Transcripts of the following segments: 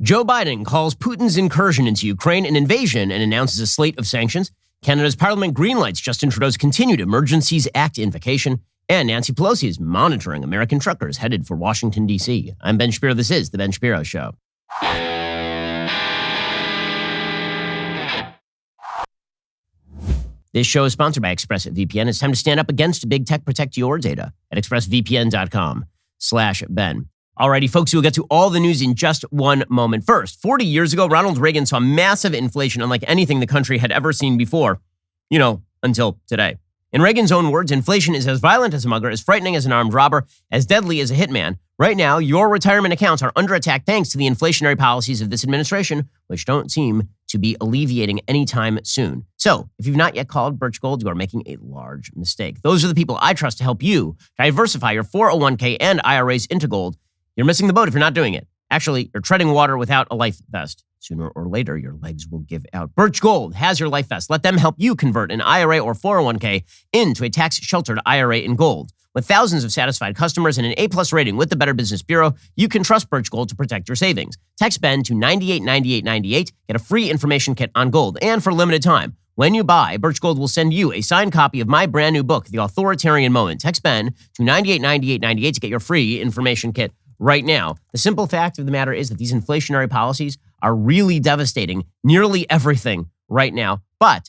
Joe Biden calls Putin's incursion into Ukraine an invasion and announces a slate of sanctions. Canada's parliament greenlights Justin Trudeau's continued Emergencies Act invocation. And Nancy Pelosi is monitoring American truckers headed for Washington, D.C. I'm Ben Shapiro. This is The Ben Shapiro Show. This show is sponsored by ExpressVPN. It's time to stand up against big tech. Protect your data at expressvpn.com/Ben. Alrighty, folks, we'll get to all the news in just one moment. First, 40 years ago, Ronald Reagan saw massive inflation unlike anything the country had ever seen before, until today. In Reagan's own words, inflation is as violent as a mugger, as frightening as an armed robber, as deadly as a hitman. Right now, your retirement accounts are under attack thanks to the inflationary policies of this administration, which don't seem to be alleviating anytime soon. So, if you've not yet called Birch Gold, you are making a large mistake. Those are the people I trust to help you diversify your 401k and IRAs into gold. You're missing the boat if you're not doing it. Actually, you're treading water without a life vest. Sooner or later, your legs will give out. Birch Gold has your life vest. Let them help you convert an IRA or 401k into a tax-sheltered IRA in gold. With thousands of satisfied customers and an A-plus rating with the Better Business Bureau, you can trust Birch Gold to protect your savings. Text Ben to 989898. Get a free information kit on gold. And for a limited time, when you buy, Birch Gold will send you a signed copy of my brand new book, The Authoritarian Moment. Text Ben to 989898 to get your free information kit right now. The simple fact of the matter is that these inflationary policies are really devastating nearly everything right now. But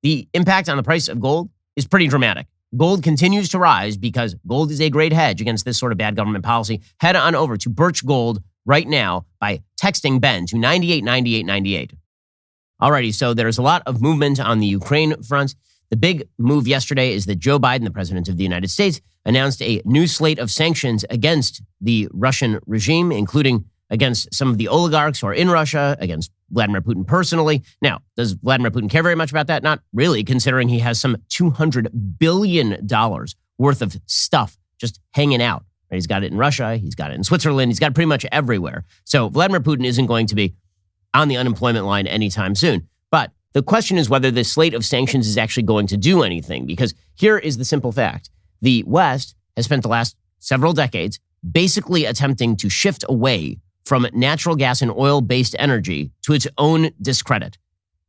the impact on the price of gold is pretty dramatic. Gold continues to rise because gold is a great hedge against this sort of bad government policy. Head on over to Birch Gold right now by texting Ben to 989898. Alrighty, so there's a lot of movement on the Ukraine front. The big move yesterday is that Joe Biden, the president of the United States, announced a new slate of sanctions against the Russian regime, including against some of the oligarchs who are in Russia, against Vladimir Putin personally. Now, does Vladimir Putin care very much about that? Not really, considering he has some $200 billion worth of stuff just hanging out. He's got it in Russia. He's got it in Switzerland. He's got it pretty much everywhere. So Vladimir Putin isn't going to be on the unemployment line anytime soon. But the question is whether this slate of sanctions is actually going to do anything, because here is the simple fact. The West has spent the last several decades basically attempting to shift away from natural gas and oil-based energy to its own discredit.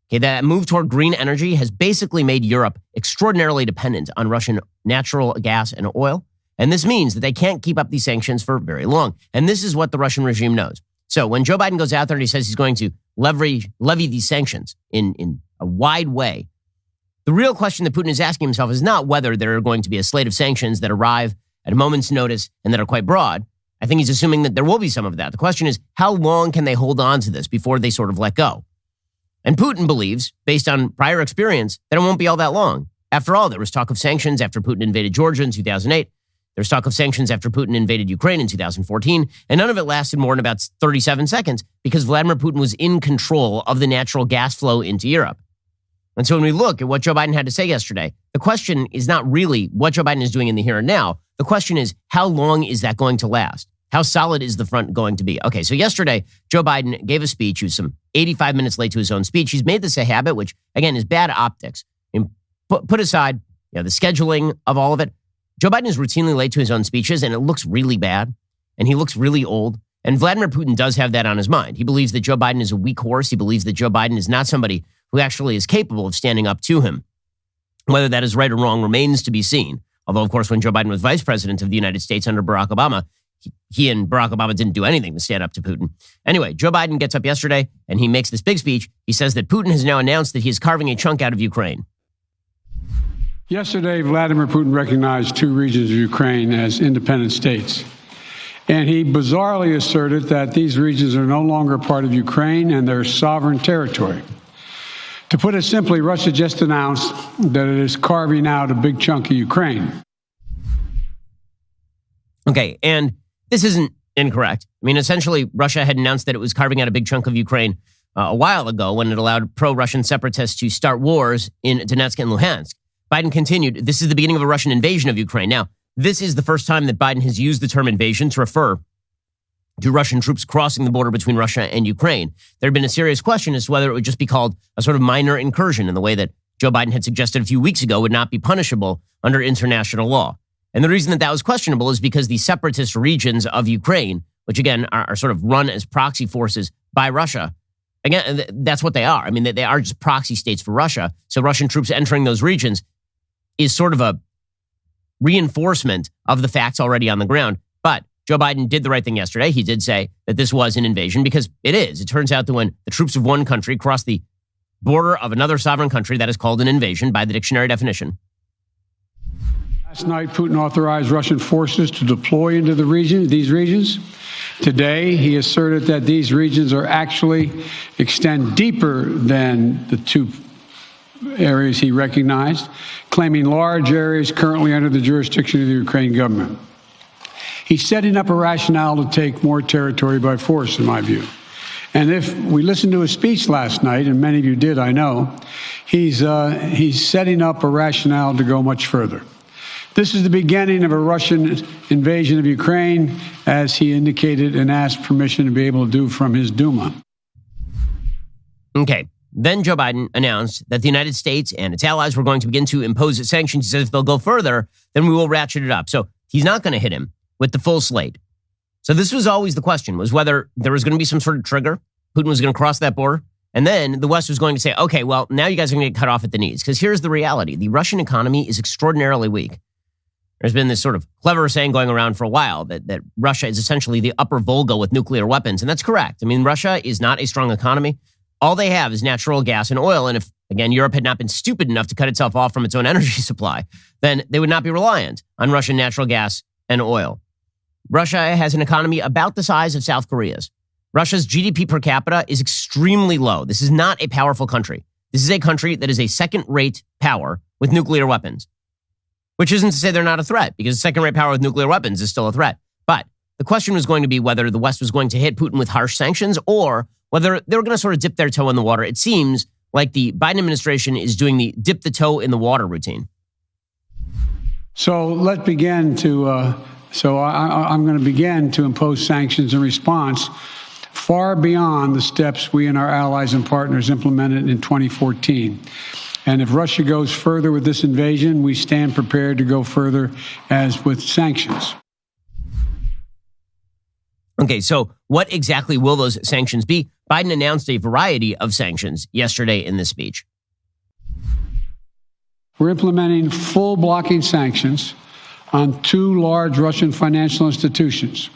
Okay, that move toward green energy has basically made Europe extraordinarily dependent on Russian natural gas and oil. And this means that they can't keep up these sanctions for very long. And this is what the Russian regime knows. So when Joe Biden goes out there and he says he's going to levy these sanctions in a wide way, the real question that Putin is asking himself is not whether there are going to be a slate of sanctions that arrive at a moment's notice and that are quite broad. I think he's assuming that there will be some of that. The question is, how long can they hold on to this before they sort of let go? And Putin believes, based on prior experience, that it won't be all that long. After all, there was talk of sanctions after Putin invaded Georgia in 2008. There's talk of sanctions after Putin invaded Ukraine in 2014, and none of it lasted more than about 37 seconds because Vladimir Putin was in control of the natural gas flow into Europe. And so when we look at what Joe Biden had to say yesterday, the question is not really what Joe Biden is doing in the here and now. The question is, how long is that going to last? How solid is the front going to be? Okay, so yesterday, Joe Biden gave a speech. He was some 85 minutes late to his own speech. He's made this a habit, which, again, is bad optics. And put aside the scheduling of all of it. Joe Biden is routinely late to his own speeches, and it looks really bad, and he looks really old. And Vladimir Putin does have that on his mind. He believes that Joe Biden is a weak horse. He believes that Joe Biden is not somebody who actually is capable of standing up to him. Whether that is right or wrong remains to be seen. Although, of course, when Joe Biden was vice president of the United States under Barack Obama, he and Barack Obama didn't do anything to stand up to Putin. Anyway, Joe Biden gets up yesterday, and he makes this big speech. He says that Putin has now announced that he is carving a chunk out of Ukraine. Yesterday, Vladimir Putin recognized two regions of Ukraine as independent states. And he bizarrely asserted that these regions are no longer part of Ukraine and they're sovereign territory. To put it simply, Russia just announced that it is carving out a big chunk of Ukraine. Okay, and this isn't incorrect. I mean, essentially, Russia had announced that it was carving out a big chunk of Ukraine a while ago when it allowed pro-Russian separatists to start wars in Donetsk and Luhansk. Biden continued, this is the beginning of a Russian invasion of Ukraine. Now, this is the first time that Biden has used the term invasion to refer to Russian troops crossing the border between Russia and Ukraine. There had been a serious question as to whether it would just be called a sort of minor incursion in the way that Joe Biden had suggested a few weeks ago would not be punishable under international law. And the reason that that was questionable is because the separatist regions of Ukraine, which again are sort of run as proxy forces by Russia. Again, that's what they are. I mean, they are just proxy states for Russia. So Russian troops entering those regions is sort of a reinforcement of the facts already on the ground. But Joe Biden did the right thing yesterday. He did say that this was an invasion because it is. It turns out that when the troops of one country cross the border of another sovereign country, that is called an invasion by the dictionary definition. Last night, Putin authorized Russian forces to deploy into these regions. Today, he asserted that these regions are actually extend deeper than the two areas he recognized, claiming large areas currently under the jurisdiction of the Ukraine government. He's setting up a rationale to take more territory by force, in my view. And if we listened to his speech last night, and many of you did, I know, he's setting up a rationale to go much further. This is the beginning of a Russian invasion of Ukraine, as he indicated and asked permission to be able to do from his Duma. Okay. Then Joe Biden announced that the United States and its allies were going to begin to impose sanctions. He says if they'll go further, then we will ratchet it up. So he's not going to hit him with the full slate. So this was always the question, was whether there was going to be some sort of trigger. Putin was going to cross that border. And then the West was going to say, okay, well, now you guys are going to get cut off at the knees. Because here's the reality. The Russian economy is extraordinarily weak. There's been this sort of clever saying going around for a while that Russia is essentially the upper Volga with nuclear weapons. And that's correct. I mean, Russia is not a strong economy. All they have is natural gas and oil. And if, again, Europe had not been stupid enough to cut itself off from its own energy supply, then they would not be reliant on Russian natural gas and oil. Russia has an economy about the size of South Korea's. Russia's GDP per capita is extremely low. This is not a powerful country. This is a country that is a second-rate power with nuclear weapons. Which isn't to say they're not a threat, because second-rate power with nuclear weapons is still a threat. But the question was going to be whether the West was going to hit Putin with harsh sanctions or whether they were going to sort of dip their toe in the water. It seems like the Biden administration is doing the dip the toe in the water routine. So let's begin to, I'm going to begin to impose sanctions in response far beyond the steps we and our allies and partners implemented in 2014. And if Russia goes further with this invasion, we stand prepared to go further as with sanctions. Okay, so what exactly will those sanctions be? Biden announced a variety of sanctions yesterday in this speech. We're implementing full blocking sanctions on two large Russian financial institutions,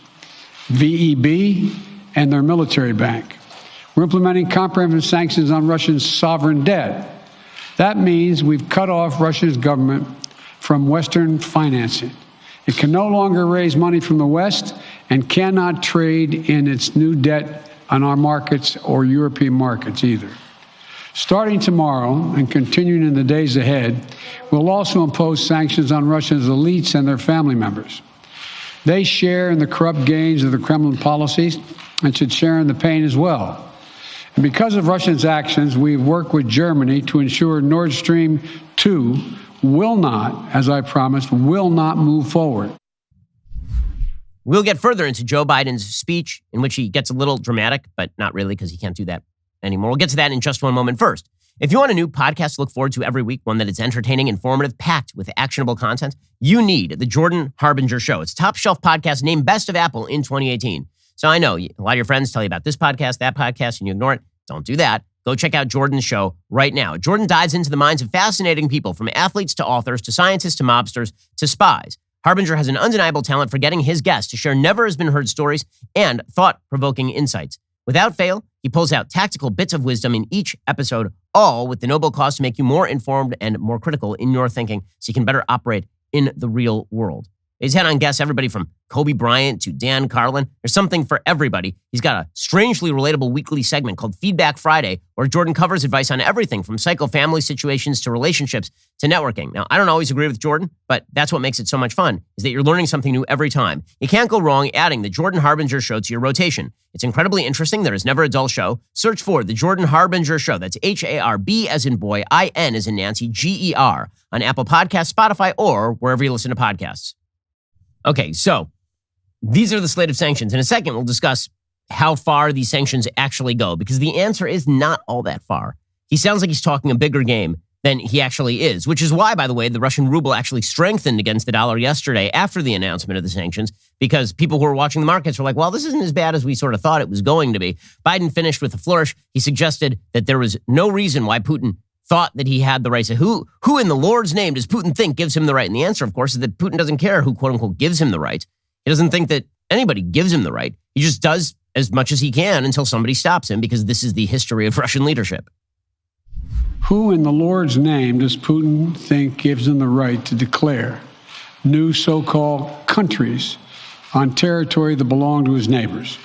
VEB and their military bank. We're implementing comprehensive sanctions on Russian sovereign debt. That means we've cut off Russia's government from Western financing. It can no longer raise money from the West and cannot trade in its new debt on our markets or European markets either. Starting tomorrow and continuing in the days ahead, we'll also impose sanctions on Russia's elites and their family members. They share in the corrupt gains of the Kremlin policies and should share in the pain as well. And because of Russia's actions, we've worked with Germany to ensure Nord Stream 2 will not, as I promised, will not move forward. We'll get further into Joe Biden's speech, in which he gets a little dramatic, but not really, because he can't do that anymore. We'll get to that in just one moment. First, if you want a new podcast to look forward to every week, one that is entertaining, informative, packed with actionable content, you need The Jordan Harbinger Show. It's a top shelf podcast named Best of Apple in 2018. So I know a lot of your friends tell you about this podcast, that podcast, and you ignore it. Don't do that. Go check out Jordan's show right now. Jordan dives into the minds of fascinating people, from athletes to authors to scientists to mobsters to spies. Harbinger has an undeniable talent for getting his guests to share never-has-been-heard stories and thought-provoking insights. Without fail, he pulls out tactical bits of wisdom in each episode, all with the noble cause to make you more informed and more critical in your thinking so you can better operate in the real world. He's had on guests everybody from Kobe Bryant to Dan Carlin. There's something for everybody. He's got a strangely relatable weekly segment called Feedback Friday, where Jordan covers advice on everything from psycho-family situations to relationships to networking. Now, I don't always agree with Jordan, but that's what makes it so much fun, is that you're learning something new every time. You can't go wrong adding the Jordan Harbinger Show to your rotation. It's incredibly interesting. There is never a dull show. Search for the Jordan Harbinger Show. That's H-A-R-B as in boy, I-N as in Nancy, G-E-R on Apple Podcasts, Spotify, or wherever you listen to podcasts. Okay, so these are the slate of sanctions. In a second, we'll discuss how far these sanctions actually go, because the answer is not all that far. He sounds like he's talking a bigger game than he actually is, which is why, by the way, the Russian ruble actually strengthened against the dollar yesterday after the announcement of the sanctions, because people who were watching the markets were like, well, this isn't as bad as we sort of thought it was going to be. Biden finished with a flourish. He suggested that there was no reason why Putin thought that he had the right. So who in the Lord's name does Putin think gives him the right? And the answer, of course, is that Putin doesn't care who, quote unquote, gives him the right. He doesn't think that anybody gives him the right. He just does as much as he can until somebody stops him, because this is the history of Russian leadership. Who in the Lord's name does Putin think gives him the right to declare new so-called countries on territory that belong to his neighbors?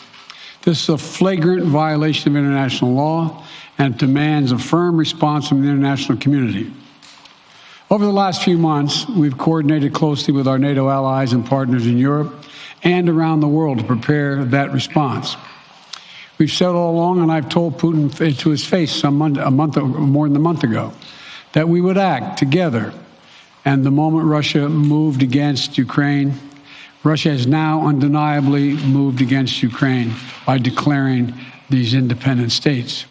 This is a flagrant violation of international law and demands a firm response from the international community. Over the last few months, we've coordinated closely with our NATO allies and partners in Europe and around the world to prepare that response. We've said all along, and I've told Putin to his face more than a month ago, that we would act together. And the moment Russia moved against Ukraine, Russia has now undeniably moved against Ukraine by declaring these independent states.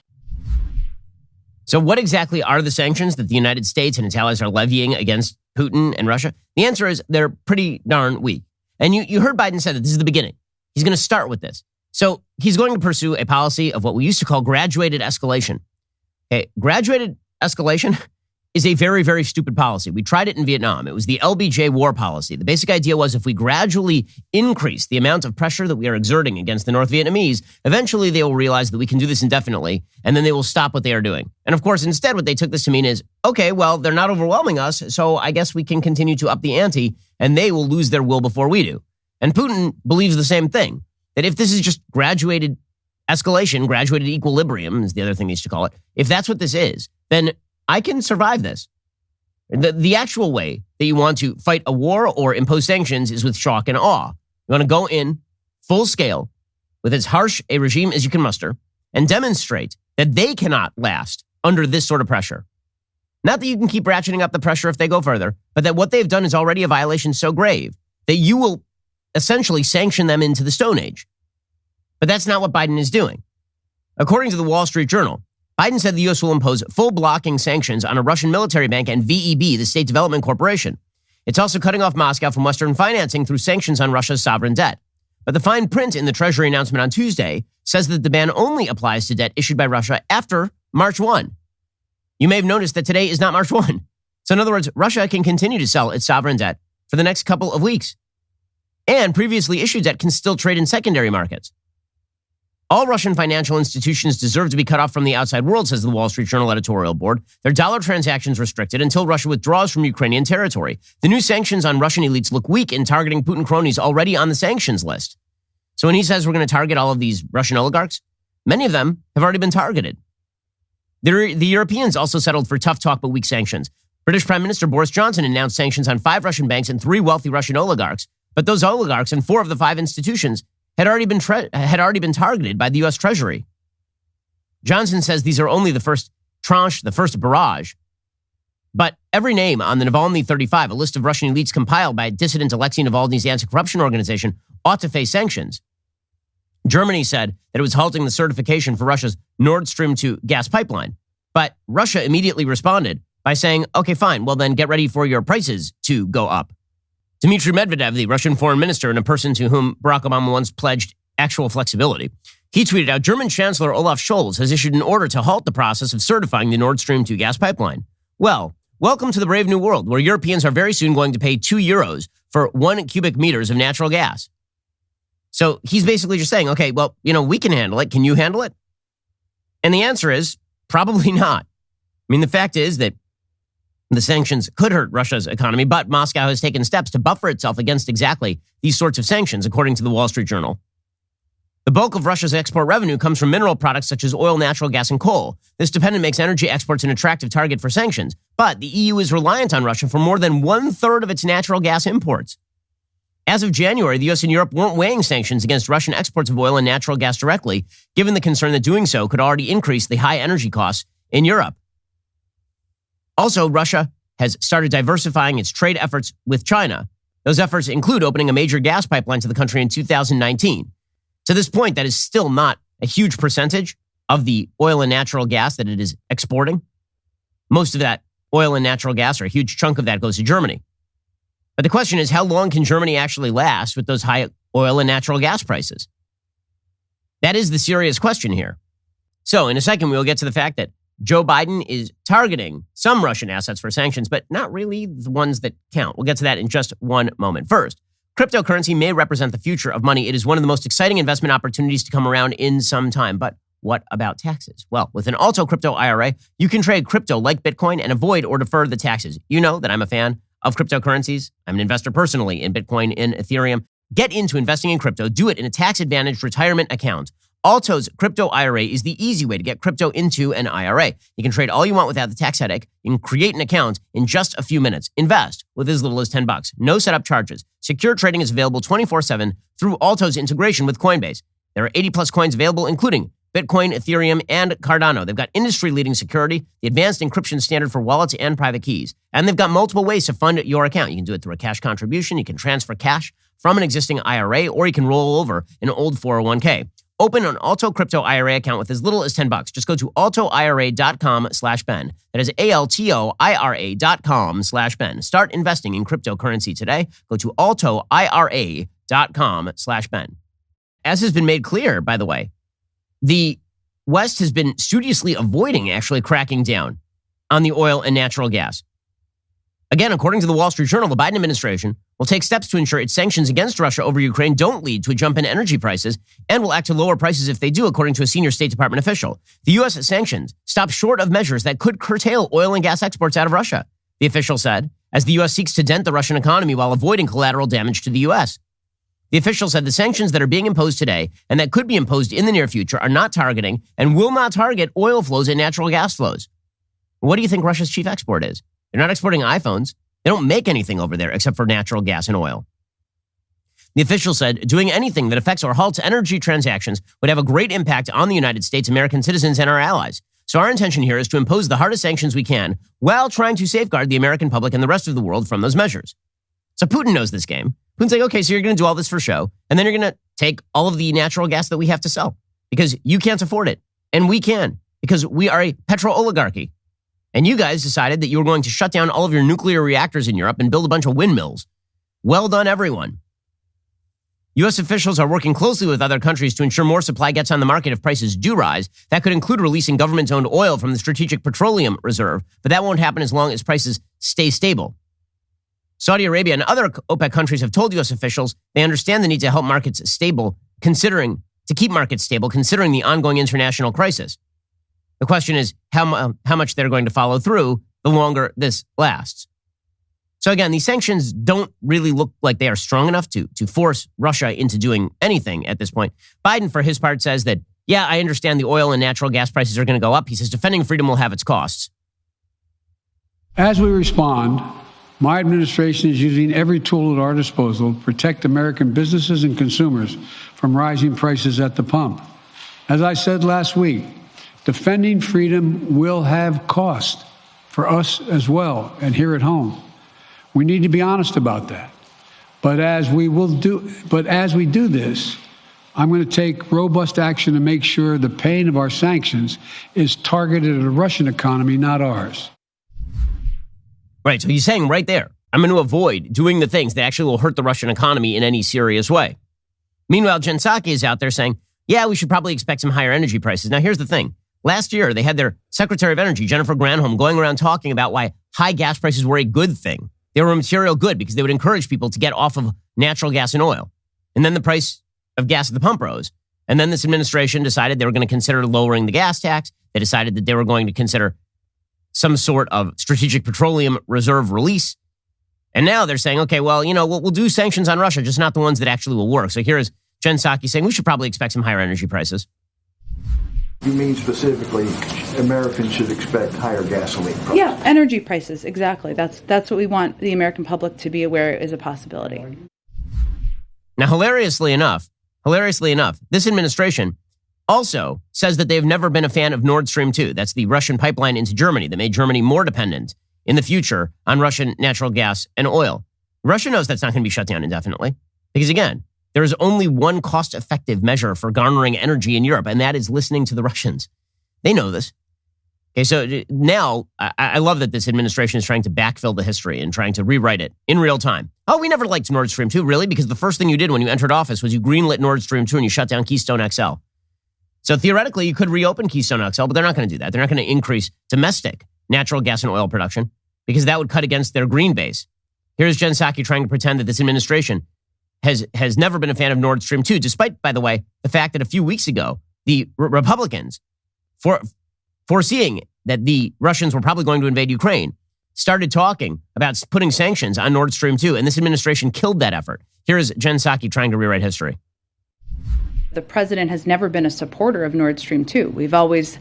So what exactly are the sanctions that the United States and its allies are levying against Putin and Russia? The answer is they're pretty darn weak. And you heard Biden say that this is the beginning. He's going to start with this. So he's going to pursue a policy of what we used to call graduated escalation. Okay, graduated escalation is a very, very stupid policy. We tried it in Vietnam. It was the LBJ war policy. The basic idea was if we gradually increase the amount of pressure that we are exerting against the North Vietnamese, eventually they will realize that we can do this indefinitely, and then they will stop what they are doing. And of course, instead, what they took this to mean is, okay, well, they're not overwhelming us, so I guess we can continue to up the ante, and they will lose their will before we do. And Putin believes the same thing, that if this is just graduated escalation, graduated equilibrium is the other thing they used to call it, if that's what this is, then I can survive this. The actual way that you want to fight a war or impose sanctions is with shock and awe. You want to go in full scale with as harsh a regime as you can muster and demonstrate that they cannot last under this sort of pressure. Not that you can keep ratcheting up the pressure if they go further, but that what they've done is already a violation so grave that you will essentially sanction them into the Stone Age. But that's not what Biden is doing. According to the Wall Street Journal, Biden said the U.S. will impose full blocking sanctions on a Russian military bank and VEB, the State Development Corporation. It's also cutting off Moscow from Western financing through sanctions on Russia's sovereign debt. But the fine print in the Treasury announcement on Tuesday says that the ban only applies to debt issued by Russia after March 1. You may have noticed that today is not March 1. So in other words, Russia can continue to sell its sovereign debt for the next couple of weeks. And previously issued debt can still trade in secondary markets. All Russian financial institutions deserve to be cut off from the outside world, says the Wall Street Journal editorial board. Their dollar transactions restricted until Russia withdraws from Ukrainian territory. The new sanctions on Russian elites look weak in targeting Putin cronies already on the sanctions list. So when he says we're going to target all of these Russian oligarchs, many of them have already been targeted. The Europeans also settled for tough talk but weak sanctions. British Prime Minister Boris Johnson announced sanctions on 5 Russian banks and 3 wealthy Russian oligarchs. But those oligarchs and 4 of the 5 institutions had already been targeted by the U.S. Treasury. Johnson says these are only the first tranche, the first barrage. But every name on the Navalny 35, a list of Russian elites compiled by dissident Alexei Navalny's anti-corruption organization, ought to face sanctions. Germany said that it was halting the certification for Russia's Nord Stream 2 gas pipeline. But Russia immediately responded by saying, okay, fine, well then get ready for your prices to go up. Dmitry Medvedev, the Russian foreign minister and a person to whom Barack Obama once pledged actual flexibility, he tweeted out, German Chancellor Olaf Scholz has issued an order to halt the process of certifying the Nord Stream 2 gas pipeline. Well, welcome to the brave new world, where Europeans are very soon going to pay €2 for 1 cubic meters of natural gas. So he's basically just saying, okay, well, we can handle it. Can you handle it? And the answer is probably not. I mean, the fact is that the sanctions could hurt Russia's economy, but Moscow has taken steps to buffer itself against exactly these sorts of sanctions, according to the Wall Street Journal. The bulk of Russia's export revenue comes from mineral products such as oil, natural gas, and coal. This dependence makes energy exports an attractive target for sanctions, but the EU is reliant on Russia for more than 1/3 of its natural gas imports. As of January, the U.S. and Europe weren't weighing sanctions against Russian exports of oil and natural gas directly, given the concern that doing so could already increase the high energy costs in Europe. Also, Russia has started diversifying its trade efforts with China. Those efforts include opening a major gas pipeline to the country in 2019. To this point, that is still not a huge percentage of the oil and natural gas that it is exporting. Most of that oil and natural gas, or a huge chunk of that goes to Germany. But the question is, how long can Germany actually last with those high oil and natural gas prices? That is the serious question here. So in a second, we will get to the fact that Joe Biden is targeting some Russian assets for sanctions, but not really the ones that count. We'll get to that in just one moment. First, cryptocurrency may represent the future of money. It is one of the most exciting investment opportunities to come around in some time. But what about taxes? Well, with an Alto Crypto IRA, you can trade crypto like Bitcoin and avoid or defer the taxes. You know that I'm a fan of cryptocurrencies. I'm an investor personally in Bitcoin and Ethereum. Get into investing in crypto. Do it in a tax-advantaged retirement account. Alto's Crypto IRA is the easy way to get crypto into an IRA. You can trade all you want without the tax headache. You can create an account in just a few minutes. Invest with as little as $10. No setup charges. Secure trading is available 24/7 through Alto's integration with Coinbase. There are 80 plus coins available, including Bitcoin, Ethereum, and Cardano. They've got industry-leading security, the advanced encryption standard for wallets and private keys. And they've got multiple ways to fund your account. You can do it through a cash contribution. You can transfer cash from an existing IRA, or you can roll over an old 401k. Open an Alto Crypto IRA account with as little as $10. Just go to altoira.com/Ben. That is ALTOIRA.com/Ben. Start investing in cryptocurrency today. Go to altoira.com/Ben. As has been made clear, by the way, the West has been studiously avoiding actually cracking down on the oil and natural gas. Again, according to the Wall Street Journal, the Biden administration will take steps to ensure its sanctions against Russia over Ukraine don't lead to a jump in energy prices and will act to lower prices if they do, according to a senior State Department official. The U.S. sanctions stop short of measures that could curtail oil and gas exports out of Russia, the official said, as the U.S. seeks to dent the Russian economy while avoiding collateral damage to the U.S. The official said the sanctions that are being imposed today and that could be imposed in the near future are not targeting and will not target oil flows and natural gas flows. What do you think Russia's chief export is? They're not exporting iPhones. They don't make anything over there except for natural gas and oil. The official said doing anything that affects or halts energy transactions would have a great impact on the United States, American citizens, and our allies. So our intention here is to impose the hardest sanctions we can while trying to safeguard the American public and the rest of the world from those measures. So Putin knows this game. Putin's like, okay, so you're going to do all this for show, and then you're going to take all of the natural gas that we have to sell because you can't afford it. And we can, because we are a petro-oligarchy. And you guys decided that you were going to shut down all of your nuclear reactors in Europe and build a bunch of windmills. Well done, everyone. U.S. officials are working closely with other countries to ensure more supply gets on the market if prices do rise. That could include releasing government-owned oil from the Strategic Petroleum Reserve, but that won't happen as long as prices stay stable. Saudi Arabia and other OPEC countries have told U.S. officials they understand the need to help markets stable, considering the ongoing international crisis. The question is how much they're going to follow through the longer this lasts. So again, these sanctions don't really look like they are strong enough to force Russia into doing anything at this point. Biden, for his part, says that, yeah, I understand the oil and natural gas prices are going to go up. He says defending freedom will have its costs. As we respond, my administration is using every tool at our disposal to protect American businesses and consumers from rising prices at the pump. As I said last week, defending freedom will have cost for us as well and here at home. We need to be honest about that. But as we do this, I'm going to take robust action to make sure the pain of our sanctions is targeted at the Russian economy, not ours. Right, so he's saying right there, I'm going to avoid doing the things that actually will hurt the Russian economy in any serious way. Meanwhile, Jen Psaki is out there saying, yeah, we should probably expect some higher energy prices. Now, here's the thing. Last year, they had their Secretary of Energy, Jennifer Granholm, going around talking about why high gas prices were a good thing. They were a material good because they would encourage people to get off of natural gas and oil. And then the price of gas at the pump rose. And then this administration decided they were going to consider lowering the gas tax. They decided that they were going to consider some sort of Strategic Petroleum Reserve release. And now they're saying, okay, well, we'll do sanctions on Russia, just not the ones that actually will work. So here is Jen Psaki saying we should probably expect some higher energy prices. You mean specifically Americans should expect higher gasoline prices? Yeah, energy prices, exactly. That's what we want the American public to be aware is a possibility. Now, hilariously enough, this administration also says that they've never been a fan of Nord Stream 2. That's the Russian pipeline into Germany that made Germany more dependent in the future on Russian natural gas and oil. Russia knows that's not going to be shut down indefinitely because, again, there is only one cost-effective measure for garnering energy in Europe, and that is listening to the Russians. They know this. Okay, so now I love that this administration is trying to backfill the history and trying to rewrite it in real time. Oh, we never liked Nord Stream 2, really? Because the first thing you did when you entered office was you greenlit Nord Stream 2 and you shut down Keystone XL. So theoretically, you could reopen Keystone XL, but they're not going to do that. They're not going to increase domestic natural gas and oil production because that would cut against their green base. Here's Jen Psaki trying to pretend that this administration has never been a fan of Nord Stream 2, despite, by the way, the fact that a few weeks ago, the Republicans, foreseeing that the Russians were probably going to invade Ukraine, started talking about putting sanctions on Nord Stream 2, and this administration killed that effort. Here is Jen Psaki trying to rewrite history. The president has never been a supporter of Nord Stream 2. We've always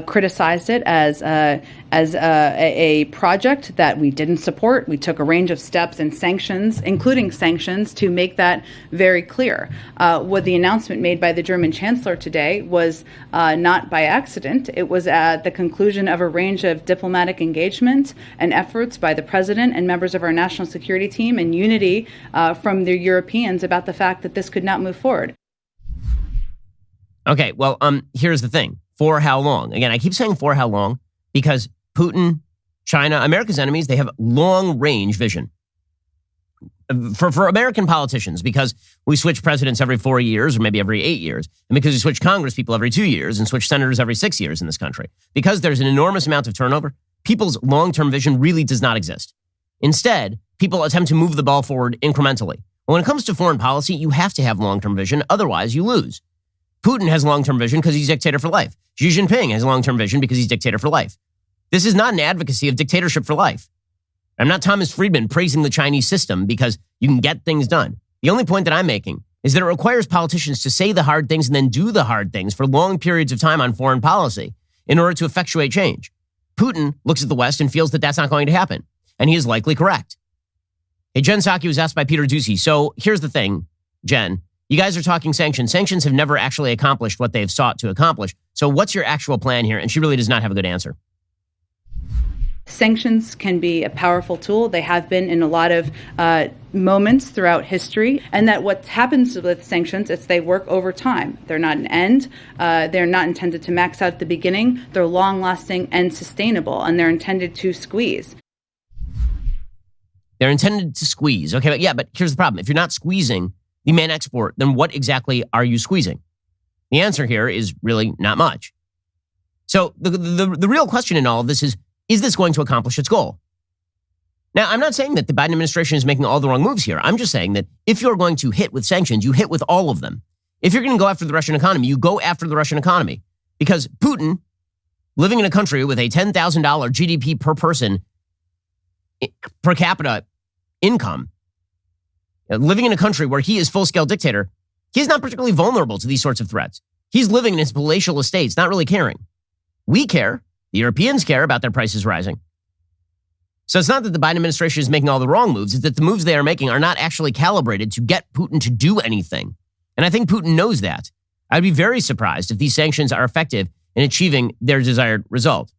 criticized it as a project that we didn't support. We took a range of steps and sanctions, including sanctions, to make that very clear. What the announcement made by the German chancellor today was not by accident. It was at the conclusion of a range of diplomatic engagement and efforts by the president and members of our national security team and unity from the Europeans about the fact that this could not move forward. Okay, well, here's the thing. For how long? Again, I keep saying for how long because Putin, China, America's enemies, they have long-range vision. For American politicians, because we switch presidents every 4 years or maybe every 8 years, and because we switch Congress people every 2 years and switch senators every 6 years in this country, because there's an enormous amount of turnover, people's long-term vision really does not exist. Instead, people attempt to move the ball forward incrementally. When it comes to foreign policy, you have to have long-term vision, otherwise you lose. Putin has long-term vision because he's dictator for life. Xi Jinping has long-term vision because he's dictator for life. This is not an advocacy of dictatorship for life. I'm not Thomas Friedman praising the Chinese system because you can get things done. The only point that I'm making is that it requires politicians to say the hard things and then do the hard things for long periods of time on foreign policy in order to effectuate change. Putin looks at the West and feels that that's not going to happen, and he is likely correct. Hey, Jen Psaki was asked by Peter Doocy. So here's the thing, Jen. You guys are talking sanctions. Sanctions have never actually accomplished what they've sought to accomplish. So what's your actual plan here? And she really does not have a good answer. Sanctions can be a powerful tool. They have been in a lot of moments throughout history. And that what happens with sanctions is they work over time. They're not an end. They're not intended to max out at the beginning. They're long-lasting and sustainable, and they're intended to squeeze. They're intended to squeeze. Okay, but here's the problem. If you're not squeezing the main export, then what exactly are you squeezing? The answer here is really not much. So the real question in all of this is this going to accomplish its goal? Now, I'm not saying that the Biden administration is making all the wrong moves here. I'm just saying that if you're going to hit with sanctions, you hit with all of them. If you're going to go after the Russian economy, you go after the Russian economy. Because Putin, living in a country with a $10,000 GDP per person per capita income, living in a country where he is full-scale dictator, he's not particularly vulnerable to these sorts of threats. He's living in his palatial estates, not really caring. We care. The Europeans care about their prices rising. So it's not that the Biden administration is making all the wrong moves. It's that the moves they are making are not actually calibrated to get Putin to do anything. And I think Putin knows that. I'd be very surprised if these sanctions are effective in achieving their desired result.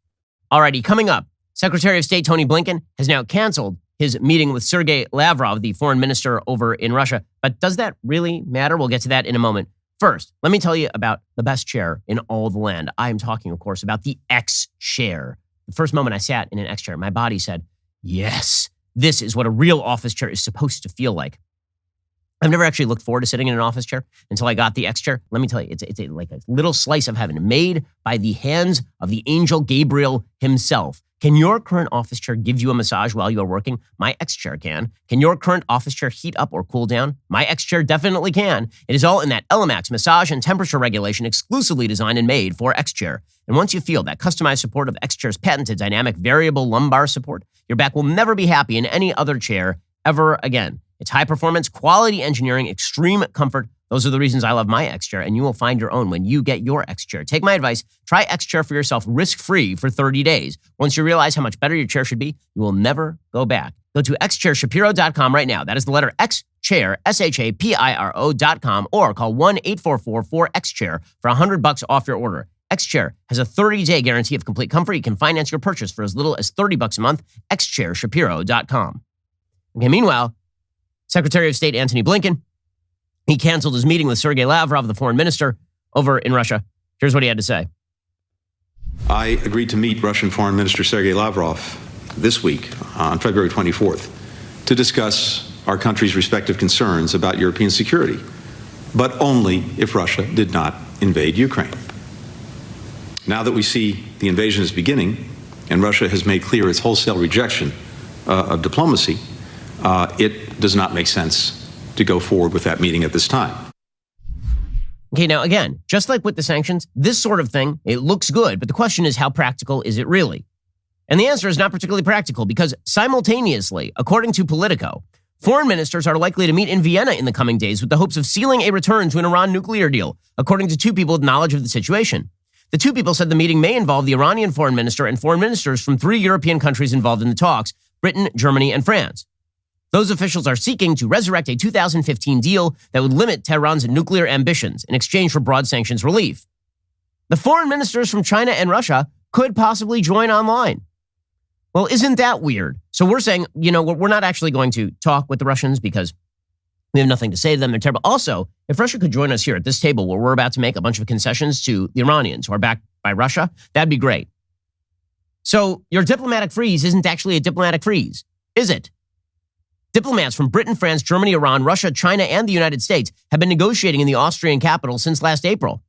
Alrighty, coming up, Secretary of State Tony Blinken has now canceled his meeting with Sergei Lavrov, the foreign minister over in Russia. But does that really matter? We'll get to that in a moment. First, let me tell you about the best chair in all the land. I am talking, of course, about the X chair. The first moment I sat in an X chair, my body said, yes, this is what a real office chair is supposed to feel like. I've never actually looked forward to sitting in an office chair until I got the X chair. Let me tell you, it's like a little slice of heaven made by the hands of the angel Gabriel himself. Can your current office chair give you a massage while you are working? My X chair can. Can your current office chair heat up or cool down? My X chair definitely can. It is all in that Elemax massage and temperature regulation exclusively designed and made for X chair. And once you feel that customized support of X chair's patented dynamic variable lumbar support, your back will never be happy in any other chair ever again. It's high performance, quality engineering, extreme comfort. Those are the reasons I love my X chair, and you will find your own when you get your X chair. Take my advice. Try X chair for yourself risk-free for 30 days. Once you realize how much better your chair should be, you will never go back. Go to xchairshapiro.com right now. That is the letter X chair, SHAPIRO.com, or call 1-844-4XChair for $100 off your order. X chair has a 30-day guarantee of complete comfort. You can finance your purchase for as little as $30 a month. xchairshapiro.com. Okay, meanwhile, Secretary of State Antony Blinken, he canceled his meeting with Sergei Lavrov, the foreign minister, over in Russia. Here's what he had to say. I agreed to meet Russian Foreign Minister Sergei Lavrov this week on February 24th to discuss our country's respective concerns about European security, but only if Russia did not invade Ukraine. Now that we see the invasion is beginning and Russia has made clear its wholesale rejection of diplomacy, it does not make sense to go forward with that meeting at this time. Okay, now again, just like with the sanctions, this sort of thing, it looks good, but the question is, how practical is it really? And the answer is not particularly practical because simultaneously, according to Politico, foreign ministers are likely to meet in Vienna in the coming days with the hopes of sealing a return to an Iran nuclear deal, according to two people with knowledge of the situation. The two people said the meeting may involve the Iranian foreign minister and foreign ministers from 3 European countries involved in the talks, Britain, Germany, and France. Those officials are seeking to resurrect a 2015 deal that would limit Tehran's nuclear ambitions in exchange for broad sanctions relief. The foreign ministers from China and Russia could possibly join online. Well, isn't that weird? So we're saying, we're not actually going to talk with the Russians because we have nothing to say to them. They're terrible. Also, if Russia could join us here at this table where we're about to make a bunch of concessions to the Iranians who are backed by Russia, that'd be great. So your diplomatic freeze isn't actually a diplomatic freeze, is it? Diplomats from Britain, France, Germany, Iran, Russia, China, and the United States have been negotiating in the Austrian capital since last April.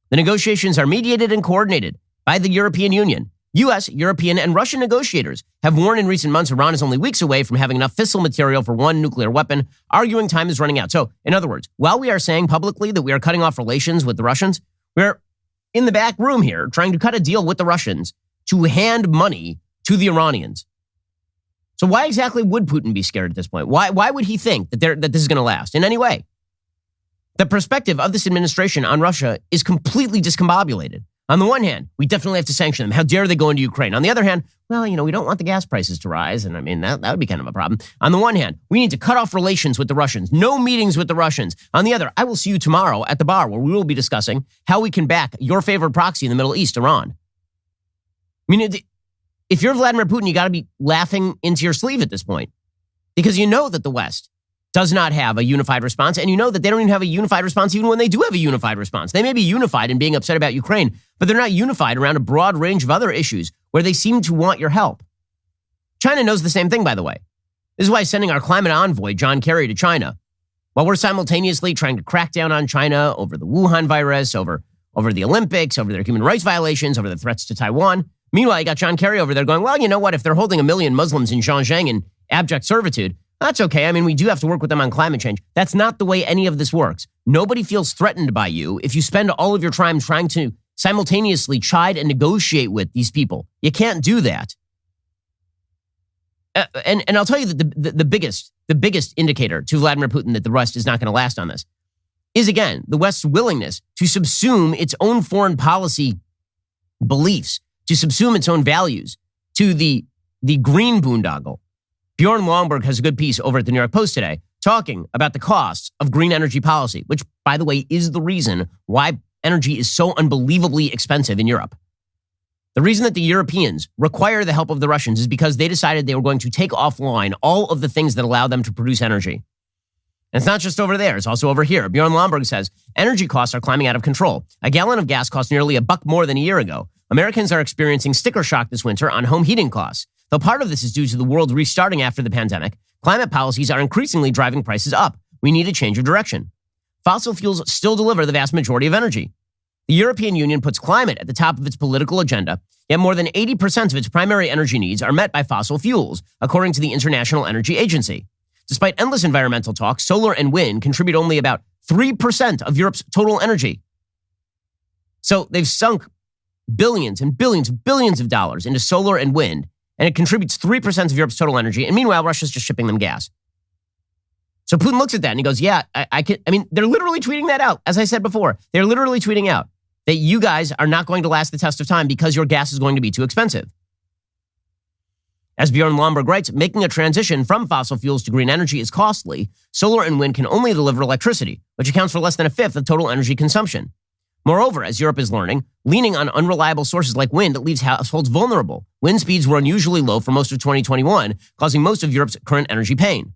The negotiations are mediated and coordinated by the European Union. U.S., European, and Russian negotiators have warned in recent months Iran is only weeks away from having enough fissile material for one nuclear weapon, arguing time is running out. So, in other words, while we are saying publicly that we are cutting off relations with the Russians, we're in the back room here trying to cut a deal with the Russians to hand money to the Iranians. So why exactly would Putin be scared at this point? Why would he think that this is going to last in any way? The perspective of this administration on Russia is completely discombobulated. On the one hand, we definitely have to sanction them. How dare they go into Ukraine? On the other hand, we don't want the gas prices to rise. And I mean, that would be kind of a problem. On the one hand, we need to cut off relations with the Russians. No meetings with the Russians. On the other, I will see you tomorrow at the bar where we will be discussing how we can back your favorite proxy in the Middle East, Iran. I mean, if you're Vladimir Putin, you got to be laughing into your sleeve at this point because you know that the West does not have a unified response, and you know that they don't even have a unified response even when they do have a unified response. They may be unified in being upset about Ukraine, but they're not unified around a broad range of other issues where they seem to want your help. China knows the same thing, by the way. This is why sending our climate envoy, John Kerry, to China, while we're simultaneously trying to crack down on China over the Wuhan virus, over the Olympics, over their human rights violations, over the threats to Taiwan. Meanwhile, you got John Kerry over there going, well, you know what? If they're holding 1 million Muslims in Xinjiang in abject servitude, that's okay. I mean, we do have to work with them on climate change. That's not the way any of this works. Nobody feels threatened by you if you spend all of your time trying to simultaneously chide and negotiate with these people. You can't do that. And I'll tell you that the biggest indicator to Vladimir Putin that the West is not going to last on this is, again, the West's willingness to subsume its own foreign policy beliefs, to subsume its own values to the green boondoggle. Bjorn Lomborg has a good piece over at the New York Post today talking about the costs of green energy policy, which, by the way, is the reason why energy is so unbelievably expensive in Europe. The reason that the Europeans require the help of the Russians is because they decided they were going to take offline all of the things that allow them to produce energy. And it's not just over there, it's also over here. Bjorn Lomborg says, energy costs are climbing out of control. A gallon of gas costs nearly $1 more than a year ago. Americans are experiencing sticker shock this winter on home heating costs. Though part of this is due to the world restarting after the pandemic, climate policies are increasingly driving prices up. We need a change of direction. Fossil fuels still deliver the vast majority of energy. The European Union puts climate at the top of its political agenda, yet more than 80% of its primary energy needs are met by fossil fuels, according to the International Energy Agency. Despite endless environmental talk, solar and wind contribute only about 3% of Europe's total energy. So they've sunk billions and billions and billions of dollars into solar and wind, and it contributes 3% of Europe's total energy. And meanwhile, Russia's just shipping them gas. So Putin looks at that and he goes, yeah, I mean, they're literally tweeting that out. As I said before, they're literally tweeting out that you guys are not going to last the test of time because your gas is going to be too expensive. As Bjorn Lomborg writes, making a transition from fossil fuels to green energy is costly. Solar and wind can only deliver electricity, which accounts for less than 1/5 of total energy consumption. Moreover, as Europe is learning, leaning on unreliable sources like wind leaves households vulnerable. Wind speeds were unusually low for most of 2021, causing most of Europe's current energy pain.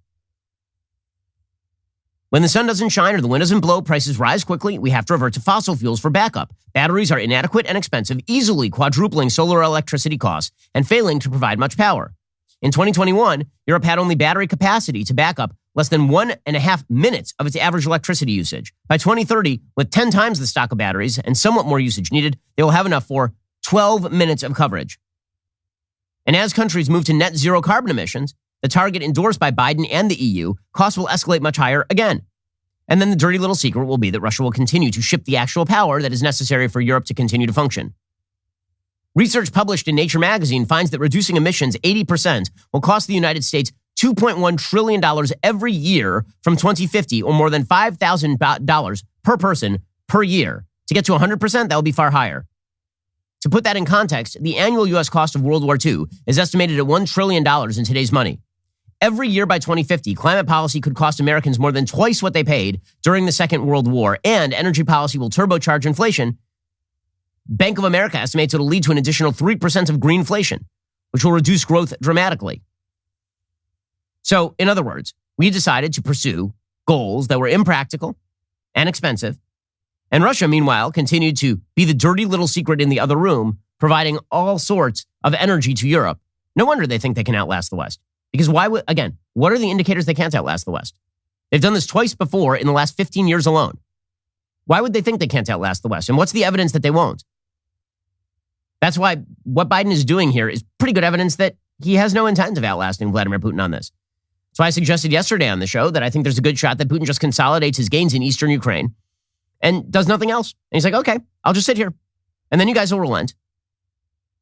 When the sun doesn't shine or the wind doesn't blow, prices rise quickly. We have to revert to fossil fuels for backup. Batteries are inadequate and expensive, easily quadrupling solar electricity costs and failing to provide much power. In 2021, Europe had only battery capacity to back up less than 1.5 minutes of its average electricity usage. By 2030, with 10 times the stock of batteries and somewhat more usage needed, they will have enough for 12 minutes of coverage. And as countries move to net zero carbon emissions, the target endorsed by Biden and the EU, costs will escalate much higher again. And then the dirty little secret will be that Russia will continue to ship the actual power that is necessary for Europe to continue to function. Research published in Nature magazine finds that reducing emissions 80% will cost the United States $2.1 trillion every year from 2050, or more than $5,000 per person per year. To get to 100%, that will be far higher. To put that in context, the annual U.S. cost of World War II is estimated at $1 trillion in today's money. Every year by 2050, climate policy could cost Americans more than twice what they paid during the Second World War, and energy policy will turbocharge inflation. Bank of America estimates it'll lead to an additional 3% of greenflation, which will reduce growth dramatically. So, in other words, we decided to pursue goals that were impractical and expensive, and Russia, meanwhile, continued to be the dirty little secret in the other room, providing all sorts of energy to Europe. No wonder they think they can outlast the West. Because what are the indicators they can't outlast the West? They've done this twice before in the last 15 years alone. Why would they think they can't outlast the West? And what's the evidence that they won't? That's why what Biden is doing here is pretty good evidence that he has no intent of outlasting Vladimir Putin on this. So I suggested yesterday on the show that I think there's a good shot that Putin just consolidates his gains in eastern Ukraine and does nothing else. And he's like, okay, I'll just sit here. And then you guys will relent.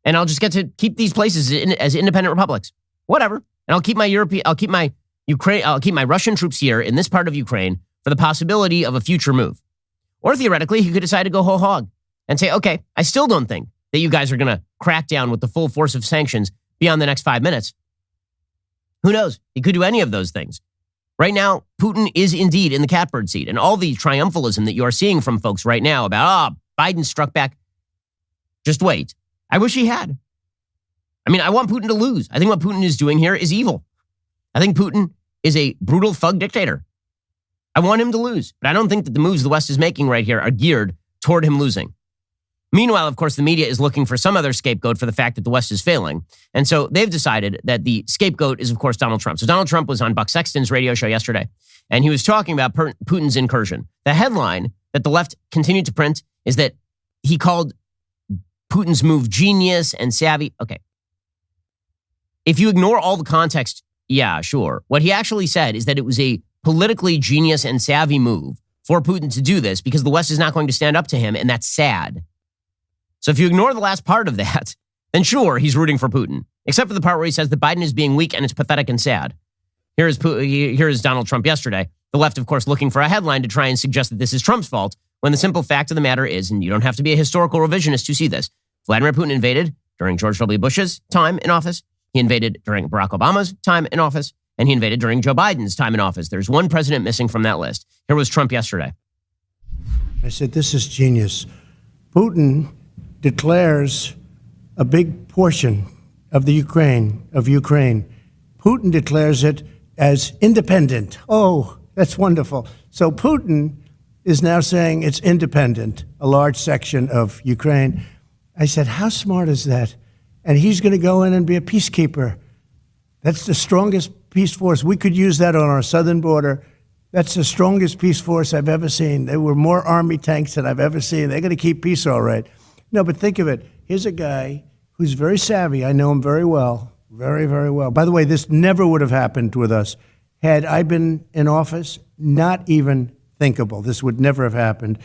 And I'll just get to keep these places as independent republics. Whatever. And I'll keep my Russian troops here in this part of Ukraine for the possibility of a future move. Or theoretically, he could decide to go whole hog and say, okay, I still don't think that you guys are going to crack down with the full force of sanctions beyond the next 5 minutes. Who knows? He could do any of those things. Right now, Putin is indeed in the catbird seat. And all the triumphalism that you are seeing from folks right now about, Biden struck back. Just wait. I wish he had. I mean, I want Putin to lose. I think what Putin is doing here is evil. I think Putin is a brutal thug dictator. I want him to lose. But I don't think that the moves the West is making right here are geared toward him losing. Meanwhile, of course, the media is looking for some other scapegoat for the fact that the West is failing. And so they've decided that the scapegoat is, of course, Donald Trump. So Donald Trump was on Buck Sexton's radio show yesterday, and he was talking about Putin's incursion. The headline that the left continued to print is that he called Putin's move genius and savvy. Okay. If you ignore all the context, yeah, sure. What he actually said is that it was a politically genius and savvy move for Putin to do this because the West is not going to stand up to him, and that's sad. So if you ignore the last part of that, then sure, he's rooting for Putin, except for the part where he says that Biden is being weak and it's pathetic and sad. Here is Donald Trump yesterday. The left, of course, looking for a headline to try and suggest that this is Trump's fault, when the simple fact of the matter is, and you don't have to be a historical revisionist to see this, Vladimir Putin invaded during George W. Bush's time in office. He invaded during Barack Obama's time in office, and he invaded during Joe Biden's time in office. There's one president missing from that list. Here was Trump yesterday. I said, this is genius. Putin declares a big portion of the Ukraine. Putin declares it as independent. Oh, that's wonderful. So Putin is now saying it's independent, a large section of Ukraine. I said, how smart is that? And he's going to go in and be a peacekeeper. That's the strongest peace force. We could use that on our southern border. That's the strongest peace force I've ever seen. There were more army tanks than I've ever seen. They're going to keep peace all right. No, but think of it. Here's a guy who's very savvy. I know him very well, very, very well. By the way, this never would have happened with us. Had I been in office, not even thinkable. This would never have happened.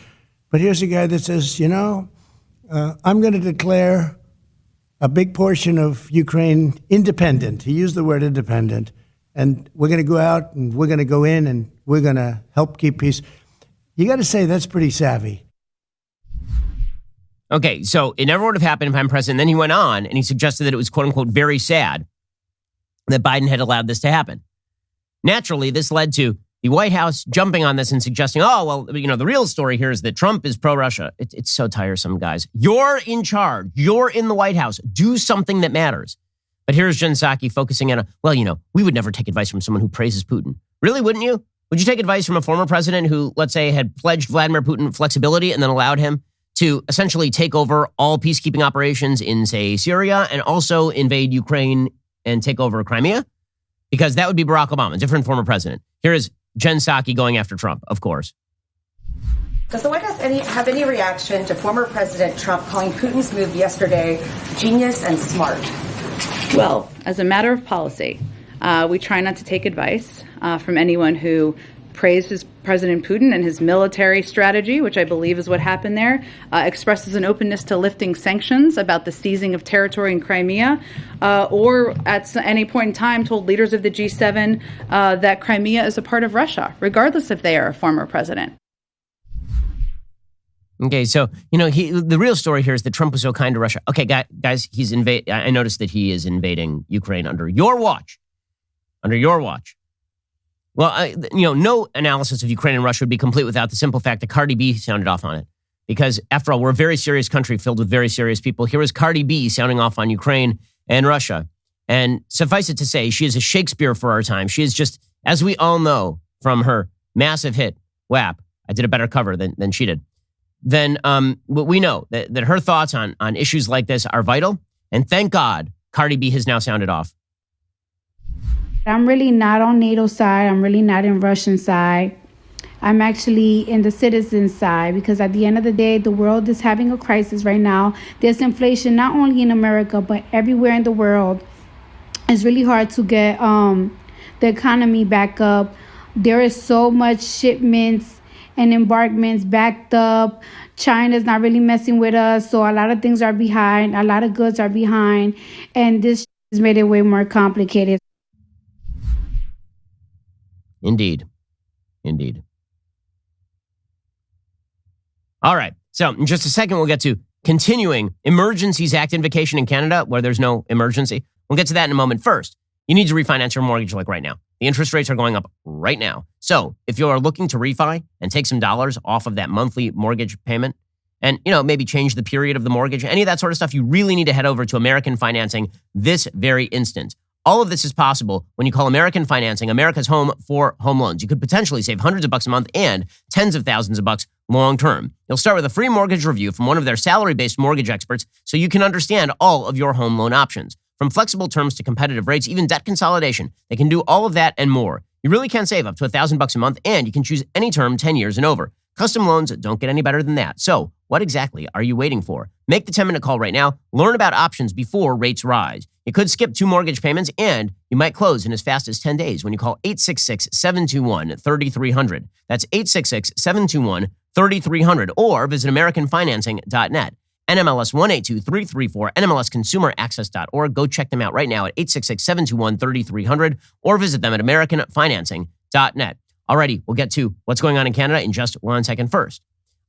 But here's a guy that says, I'm going to declare a big portion of Ukraine independent. He used the word independent. And we're going to go out and we're going to go in and we're going to help keep peace. You got to say that's pretty savvy. Okay, so it never would have happened if I'm president. Then he went on and he suggested that it was, quote unquote, very sad that Biden had allowed this to happen. Naturally, this led to the White House jumping on this and suggesting, the real story here is that Trump is pro-Russia. It's so tiresome, guys. You're in charge. You're in the White House. Do something that matters. But here's Jen Psaki focusing on, we would never take advice from someone who praises Putin. Really, wouldn't you? Would you take advice from a former president who, let's say, had pledged Vladimir Putin flexibility and then allowed him to essentially take over all peacekeeping operations in, say, Syria and also invade Ukraine and take over Crimea? Because that would be Barack Obama, a different former president. Here is Jen Psaki going after Trump, of course. Does the White House have any reaction to former President Trump calling Putin's move yesterday genius and smart? Well, as a matter of policy, we try not to take advice from anyone who praises President Putin and his military strategy, which I believe is what happened there, expresses an openness to lifting sanctions about the seizing of territory in Crimea, or at any point in time told leaders of the G7 that Crimea is a part of Russia, regardless if they are a former president. Okay, so, the real story here is that Trump was so kind to Russia. Okay, guys, I noticed that he is invading Ukraine under your watch. Under your watch. Well, no analysis of Ukraine and Russia would be complete without the simple fact that Cardi B sounded off on it. Because, after all, we're a very serious country filled with very serious people. Here is Cardi B sounding off on Ukraine and Russia. And suffice it to say, she is a Shakespeare for our time. She is just, as we all know from her massive hit, WAP, I did a better cover than she did. Then we know that her thoughts on issues like this are vital. And thank God, Cardi B has now sounded off. I'm really not on NATO's side. I'm really not in Russian side. I'm actually in the citizen side because at the end of the day, the world is having a crisis right now. There's inflation not only in America, but everywhere in the world. It's really hard to get the economy back up. There is so much shipments and embarkments backed up. China's not really messing with us. So a lot of things are behind. A lot of goods are behind. And this has made it way more complicated. Indeed. All right. So in just a second, we'll get to continuing Emergencies Act invocation in Canada, where there's no emergency. We'll get to that in a moment. First, you need to refinance your mortgage like right now. The interest rates are going up right now. So if you are looking to refi and take some dollars off of that monthly mortgage payment and, maybe change the period of the mortgage, any of that sort of stuff, you really need to head over to American Financing this very instant. All of this is possible when you call American Financing, America's home for home loans. You could potentially save hundreds of bucks a month and tens of thousands of bucks long term. You'll start with a free mortgage review from one of their salary-based mortgage experts so you can understand all of your home loan options. From flexible terms to competitive rates, even debt consolidation, they can do all of that and more. You really can save up to $1,000 a month, and you can choose any term 10 years and over. Custom loans don't get any better than that. So what exactly are you waiting for? Make the 10-minute call right now. Learn about options before rates rise. You could skip 2 mortgage payments, and you might close in as fast as 10 days when you call 866-721-3300. That's 866-721-3300, or visit AmericanFinancing.net. NMLS 182334, NMLSConsumerAccess.org. Go check them out right now at 866-721-3300, or visit them at AmericanFinancing.net. Alrighty, we'll get to what's going on in Canada in just 1 second. First,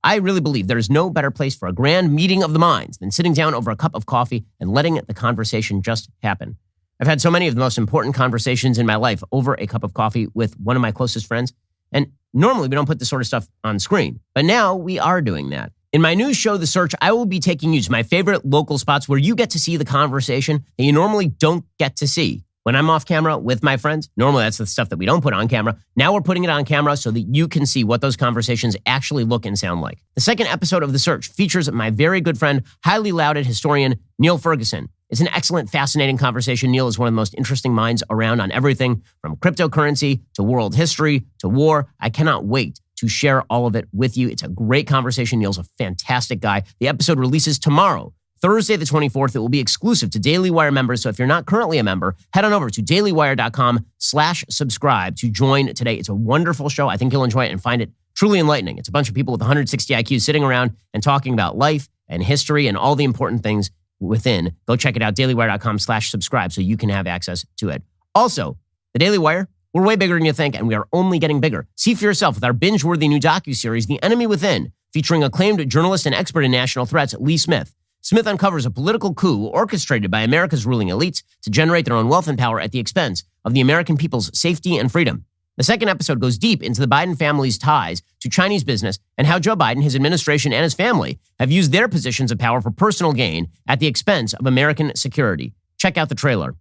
I really believe there is no better place for a grand meeting of the minds than sitting down over a cup of coffee and letting the conversation just happen. I've had so many of the most important conversations in my life over a cup of coffee with one of my closest friends. And normally we don't put this sort of stuff on screen, but now we are doing that. In my new show, The Search, I will be taking you to my favorite local spots where you get to see the conversation that you normally don't get to see. When I'm off camera with my friends, normally that's the stuff that we don't put on camera. Now we're putting it on camera so that you can see what those conversations actually look and sound like. The second episode of The Search features my very good friend, highly lauded historian, Neil Ferguson. It's an excellent, fascinating conversation. Neil is one of the most interesting minds around on everything from cryptocurrency to world history to war. I cannot wait to share all of it with you. It's a great conversation. Neil's a fantastic guy. The episode releases tomorrow, Thursday the 24th. It will be exclusive to Daily Wire members. So if you're not currently a member, head on over to dailywire.com/subscribe to join today. It's a wonderful show. I think you'll enjoy it and find it truly enlightening. It's a bunch of people with 160 IQs sitting around and talking about life and history and all the important things within. Go check it out, dailywire.com/subscribe, so you can have access to it. Also, the Daily Wire, we're way bigger than you think, and we are only getting bigger. See for yourself with our binge-worthy new docuseries, The Enemy Within, featuring acclaimed journalist and expert in national threats, Lee Smith. Smith uncovers a political coup orchestrated by America's ruling elites to generate their own wealth and power at the expense of the American people's safety and freedom. The second episode goes deep into the Biden family's ties to Chinese business and how Joe Biden, his administration, and his family have used their positions of power for personal gain at the expense of American security. Check out the trailer.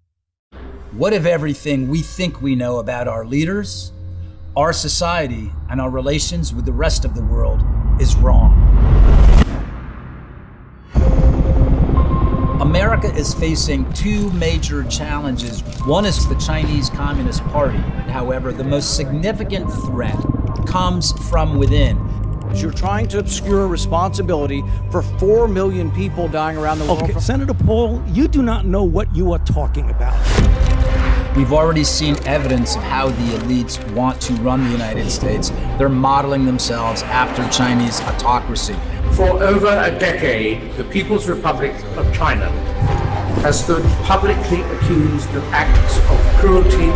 What if everything we think we know about our leaders our society and our relations with the rest of the world is wrong. America is facing two major challenges. One is the Chinese Communist Party. However, the most significant threat comes from within. You're trying to obscure responsibility for 4 million people dying around the world. Okay, Senator Paul, you do not know what you are talking about. We've already seen evidence of how the elites want to run the United States. They're modeling themselves after Chinese autocracy. For over a decade, the People's Republic of China has stood publicly accused of acts of cruelty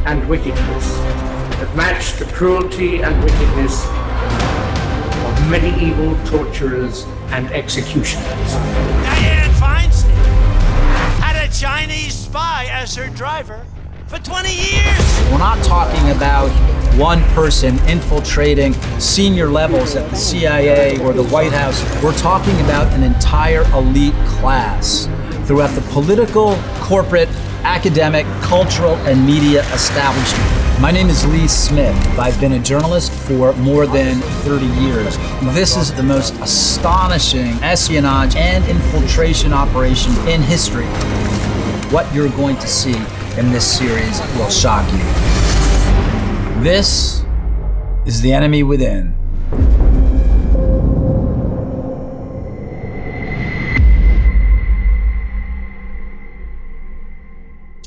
and wickedness that match the cruelty and wickedness of medieval torturers and executioners. Dianne Feinstein had a Chinese spy as her driver for 20 years. We're not talking about one person infiltrating senior levels at the CIA or the White House. We're talking about an entire elite class throughout the political, corporate, academic, cultural, and media establishment. My name is Lee Smith. I've been a journalist for more than 30 years. This is the most astonishing espionage and infiltration operation in history. What you're going to see in this series will shock you. This is The Enemy Within.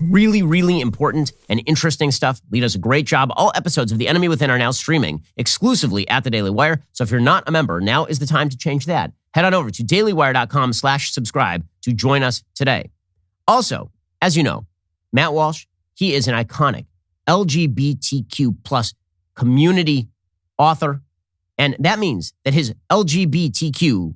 Really, really important and interesting stuff. Lee does a great job. All episodes of The Enemy Within are now streaming exclusively at the Daily Wire. So if you're not a member, now is the time to change that. Head on over to dailywire.com/subscribe to join us today. Also, as you know, Matt Walsh, he is an iconic LGBTQ plus community author. And that means that his LGBTQIA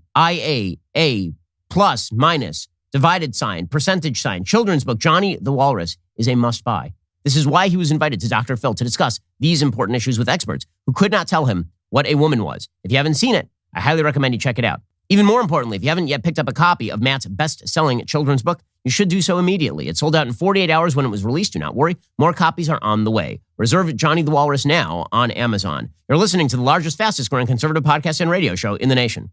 plus minus divided sign, percentage sign, children's book, Johnny the Walrus, is a must-buy. This is why he was invited to Dr. Phil to discuss these important issues with experts who could not tell him what a woman was. If you haven't seen it, I highly recommend you check it out. Even more importantly, if you haven't yet picked up a copy of Matt's best-selling children's book, you should do so immediately. It sold out in 48 hours when it was released. Do not worry. More copies are on the way. Reserve Johnny the Walrus now on Amazon. You're listening to the largest, fastest-growing conservative podcast and radio show in the nation.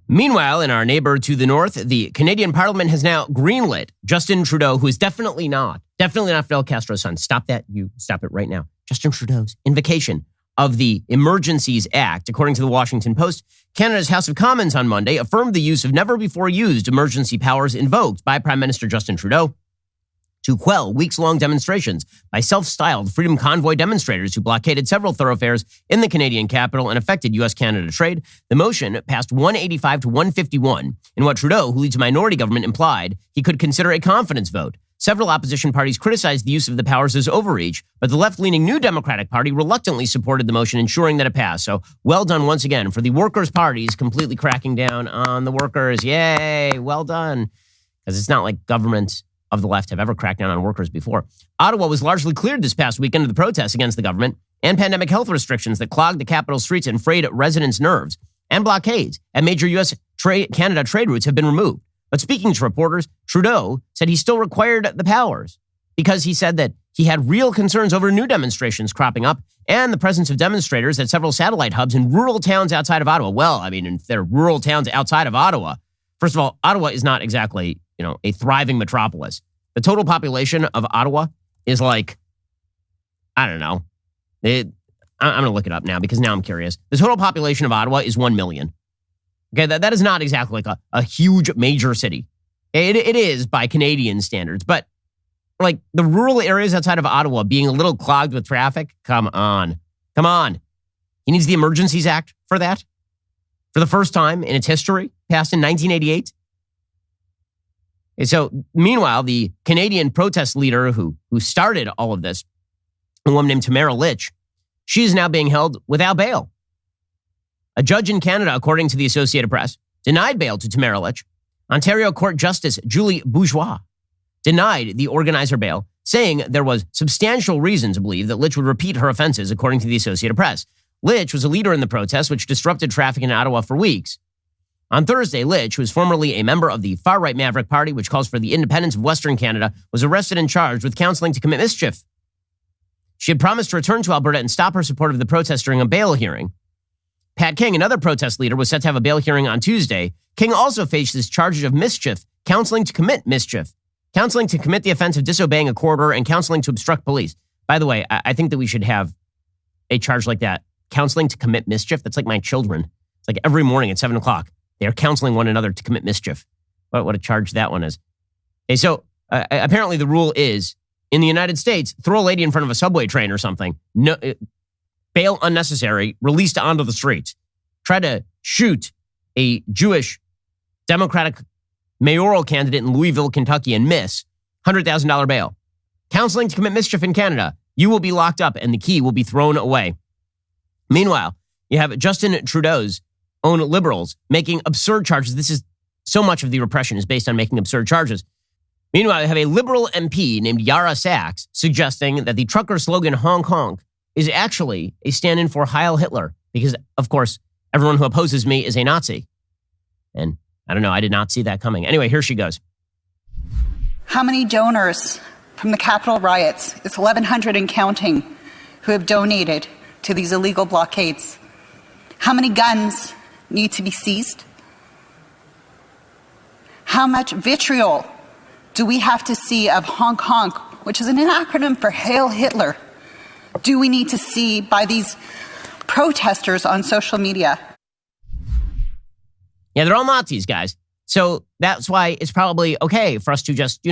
Meanwhile, in our neighbor to the north, the Canadian Parliament has now greenlit Justin Trudeau, who is definitely not Fidel Castro's son. Stop that. You stop it right now. Justin Trudeau's invocation of the Emergencies Act. According to the Washington Post, Canada's House of Commons on Monday affirmed the use of never-before-used emergency powers invoked by Prime Minister Justin Trudeau to quell weeks-long demonstrations by self-styled Freedom Convoy demonstrators who blockaded several thoroughfares in the Canadian capital and affected U.S.-Canada trade. The motion passed 185 to 151 in what Trudeau, who leads a minority government, implied he could consider a confidence vote. Several opposition parties criticized the use of the powers as overreach, but the left-leaning New Democratic Party reluctantly supported the motion, ensuring that it passed. So well done once again for the workers' parties completely cracking down on the workers. Yay, well done. Because it's not like government of the left have ever cracked down on workers before. Ottawa was largely cleared this past weekend of the protests against the government and pandemic health restrictions that clogged the capital streets and frayed residents' nerves. And blockades at major U.S.-Canada trade routes have been removed. But speaking to reporters, Trudeau said he still required the powers because he said that he had real concerns over new demonstrations cropping up and the presence of demonstrators at several satellite hubs in rural towns outside of Ottawa. Well, I mean, if they're rural towns outside of Ottawa, first of all, Ottawa is not exactly, a thriving metropolis. The total population of Ottawa is like, I don't know. I'm going to look it up now because now I'm curious. The total population of Ottawa is 1 million. Okay, that is not exactly like a huge major city. It is by Canadian standards, but like the rural areas outside of Ottawa being a little clogged with traffic, come on. He needs the Emergencies Act for that. For the first time in its history, passed in 1988. And so, meanwhile, the Canadian protest leader who started all of this, a woman named Tamara Lich, she is now being held without bail. A judge in Canada, according to the Associated Press, denied bail to Tamara Lich. Ontario Court Justice Julie Bourgeois denied the organizer bail, saying there was substantial reason to believe that Lich would repeat her offenses, according to the Associated Press. Lich was a leader in the protest, which disrupted traffic in Ottawa for weeks. On Thursday, Litch, who is formerly a member of the far-right Maverick Party, which calls for the independence of Western Canada, was arrested and charged with counseling to commit mischief. She had promised to return to Alberta and stop her support of the protest during a bail hearing. Pat King, another protest leader, was set to have a bail hearing on Tuesday. King also faces charges of mischief, counseling to commit mischief, counseling to commit the offense of disobeying a court order, and counseling to obstruct police. By the way, I think that we should have a charge like that. Counseling to commit mischief. That's like my children. It's like every morning at 7 o'clock, they are counseling one another to commit mischief. What a charge that one is. Okay, so apparently the rule is, in the United States, throw a lady in front of a subway train or something. No, bail unnecessary, released onto the streets. Try to shoot a Jewish Democratic mayoral candidate in Louisville, Kentucky, and miss $100,000 bail. Counseling to commit mischief in Canada. You will be locked up and the key will be thrown away. Meanwhile, you have Justin Trudeau's own Liberals making absurd charges. This is so much of the repression is based on making absurd charges. Meanwhile, you have a Liberal MP named Yara Sachs suggesting that the trucker slogan Honk Honk is actually a stand-in for Heil Hitler because, of course, everyone who opposes me is a Nazi. And I don't know, I did not see that coming. Anyway, here she goes. How many donors from the Capitol riots, it's 1,100 and counting, who have donated to these illegal blockades? How many guns need to be seized? How much vitriol do we have to see of honk honk, which is an acronym for Hail Hitler, do we need to see by these protesters on social media? Yeah, they're all Nazis, guys. So that's why it's probably okay for us to just,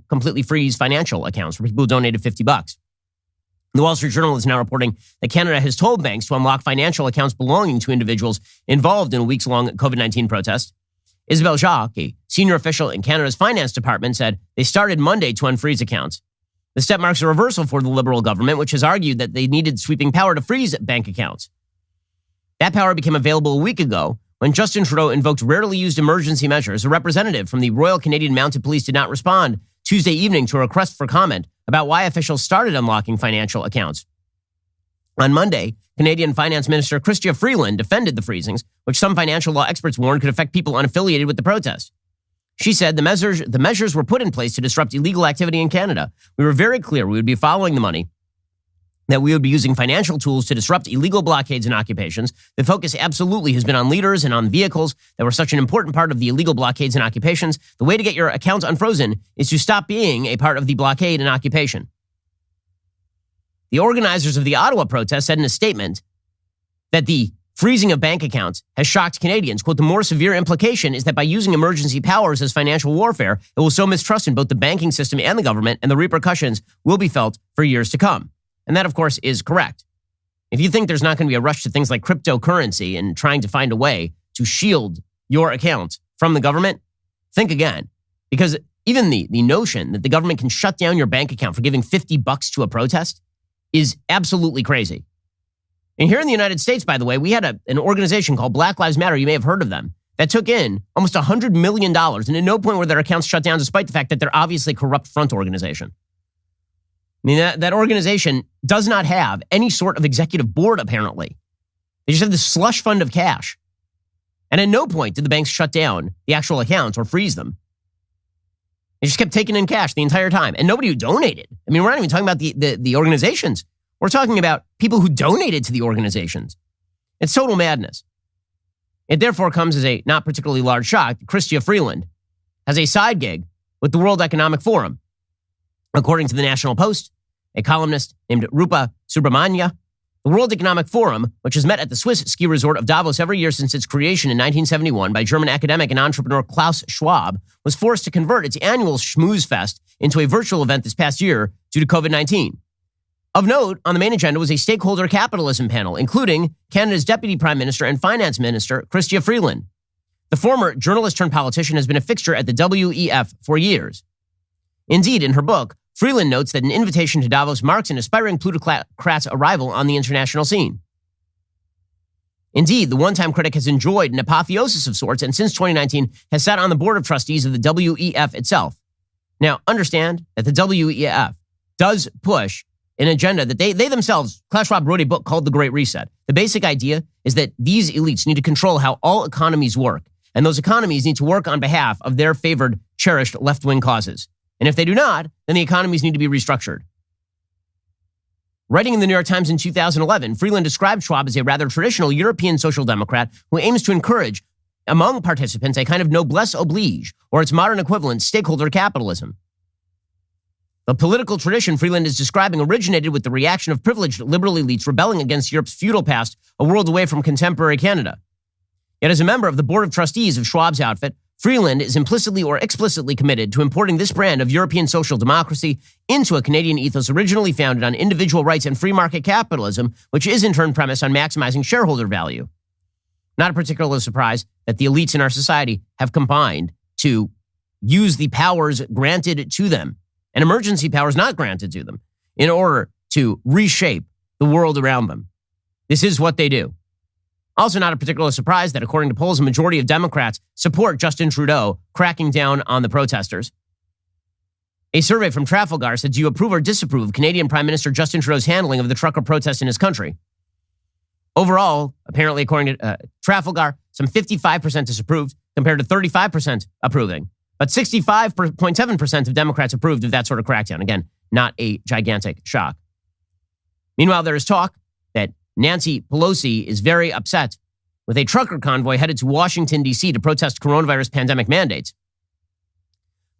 completely freeze financial accounts for people who donated $50. The Wall Street Journal is now reporting that Canada has told banks to unlock financial accounts belonging to individuals involved in a weeks-long COVID-19 protest. Isabelle Jacques, a senior official in Canada's finance department, said they started Monday to unfreeze accounts. The step marks a reversal for the Liberal government, which has argued that they needed sweeping power to freeze bank accounts. That power became available a week ago when Justin Trudeau invoked rarely used emergency measures. A representative from the Royal Canadian Mounted Police did not respond Tuesday evening to a request for comment about why officials started unlocking financial accounts. On Monday, Canadian Finance Minister Chrystia Freeland defended the freezings, which some financial law experts warned could affect people unaffiliated with the protest. She said the measures were put in place to disrupt illegal activity in Canada. We were very clear we would be following the money, that we would be using financial tools to disrupt illegal blockades and occupations. The focus absolutely has been on leaders and on vehicles that were such an important part of the illegal blockades and occupations. The way to get your accounts unfrozen is to stop being a part of the blockade and occupation. The organizers of the Ottawa protest said in a statement that the freezing of bank accounts has shocked Canadians. Quote, the more severe implication is that by using emergency powers as financial warfare, it will sow mistrust in both the banking system and the government, and the repercussions will be felt for years to come. And that, of course, is correct. If you think there's not going to be a rush to things like cryptocurrency and trying to find a way to shield your account from the government, think again. Because even the notion that the government can shut down your bank account for giving $50 to a protest is absolutely crazy. And here in the United States, by the way, we had an organization called Black Lives Matter, you may have heard of them, that took in almost $100 million, and at no point were their accounts shut down, despite the fact that they're obviously a corrupt front organization. I mean, that organization does not have any sort of executive board, apparently. They just have this slush fund of cash. And at no point did the banks shut down the actual accounts or freeze them. They just kept taking in cash the entire time. And nobody who donated. I mean, we're not even talking about the organizations. We're talking about people who donated to the organizations. It's total madness. It therefore comes as a not particularly large shock that Chrystia Freeland has a side gig with the World Economic Forum. According to the National Post, a columnist named Rupa Subramanya, the World Economic Forum, which has met at the Swiss ski resort of Davos every year since its creation in 1971 by German academic and entrepreneur Klaus Schwab, was forced to convert its annual Schmooze Fest into a virtual event this past year due to COVID-19. Of note, on the main agenda was a stakeholder capitalism panel, including Canada's Deputy Prime Minister and Finance Minister, Chrystia Freeland. The former journalist-turned-politician has been a fixture at the WEF for years. Indeed, in her book, Freeland notes that an invitation to Davos marks an aspiring plutocrat's arrival on the international scene. Indeed, the one-time critic has enjoyed an apotheosis of sorts and since 2019 has sat on the board of trustees of the WEF itself. Now, understand that the WEF does push an agenda that they themselves, Klaus Schwab wrote a book called The Great Reset. The basic idea is that these elites need to control how all economies work and those economies need to work on behalf of their favored, cherished left-wing causes. And if they do not, then the economies need to be restructured. Writing in the New York Times in 2011, Freeland described Schwab as a rather traditional European social democrat who aims to encourage among participants a kind of noblesse oblige, or its modern equivalent, stakeholder capitalism. The political tradition Freeland is describing originated with the reaction of privileged liberal elites rebelling against Europe's feudal past, a world away from contemporary Canada. Yet as a member of the board of trustees of Schwab's outfit, Freeland is implicitly or explicitly committed to importing this brand of European social democracy into a Canadian ethos originally founded on individual rights and free market capitalism, which is in turn premised on maximizing shareholder value. Not a particular surprise that the elites in our society have combined to use the powers granted to them, and emergency powers not granted to them, in order to reshape the world around them. This is what they do. Also not a particular surprise that according to polls, a majority of Democrats support Justin Trudeau cracking down on the protesters. A survey from Trafalgar said, do you approve or disapprove of Canadian Prime Minister Justin Trudeau's handling of the trucker protests in his country? Overall, apparently according to Trafalgar, some 55% disapproved compared to 35% approving. But 65.7% of Democrats approved of that sort of crackdown. Again, not a gigantic shock. Meanwhile, there is talk that Nancy Pelosi is very upset with a trucker convoy headed to Washington, D.C. to protest coronavirus pandemic mandates.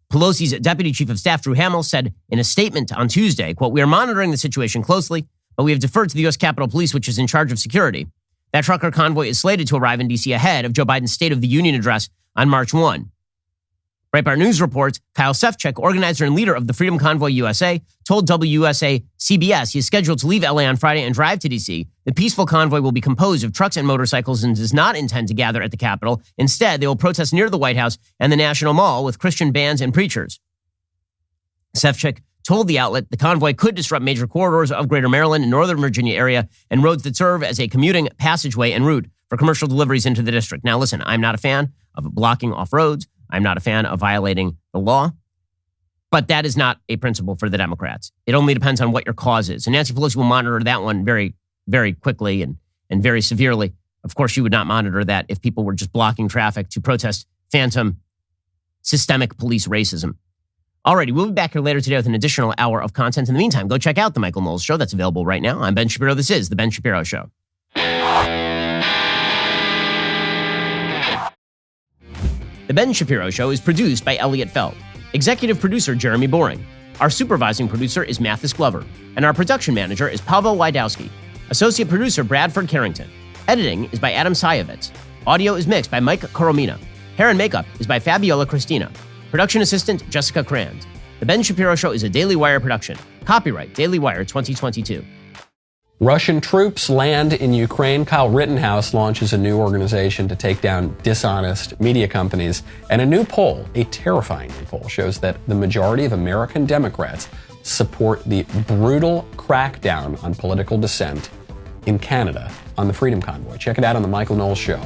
Pelosi's deputy chief of staff, Drew Hamill, said in a statement on Tuesday, quote, we are monitoring the situation closely, but we have deferred to the U.S. Capitol Police, which is in charge of security. That trucker convoy is slated to arrive in D.C. ahead of Joe Biden's State of the Union address on March 1. Breitbart News reports Kyle Sefcik, organizer and leader of the Freedom Convoy USA, told WUSA-CBS he is scheduled to leave LA on Friday and drive to D.C. The peaceful convoy will be composed of trucks and motorcycles and does not intend to gather at the Capitol. Instead, they will protest near the White House and the National Mall with Christian bands and preachers. Sefcik told the outlet the convoy could disrupt major corridors of Greater Maryland and Northern Virginia area and roads that serve as a commuting passageway en route for commercial deliveries into the district. Now, listen, I'm not a fan of blocking off roads. I'm not a fan of violating the law, but that is not a principle for the Democrats. It only depends on what your cause is. And Nancy Pelosi will monitor that one very, very quickly and very severely. Of course, she would not monitor that if people were just blocking traffic to protest phantom systemic police racism. Alrighty, we'll be back here later today with an additional hour of content. In the meantime, go check out The Michael Knowles Show. That's available right now. I'm Ben Shapiro. This is The Ben Shapiro Show. The Ben Shapiro Show is produced by Elliot Feld. Executive producer Jeremy Boring. Our supervising producer is Mathis Glover. And our production manager is Pavel Wydowski. Associate producer Bradford Carrington. Editing is by Adam Sayevitz. Audio is mixed by Mike Coromina. Hair and makeup is by Fabiola Cristina. Production assistant Jessica Crand. The Ben Shapiro Show is a Daily Wire production. Copyright Daily Wire 2022. Russian troops land in Ukraine. Kyle Rittenhouse launches a new organization to take down dishonest media companies. And a new poll, a terrifying new poll, shows that the majority of American Democrats support the brutal crackdown on political dissent in Canada on the Freedom Convoy. Check it out on The Michael Knowles Show.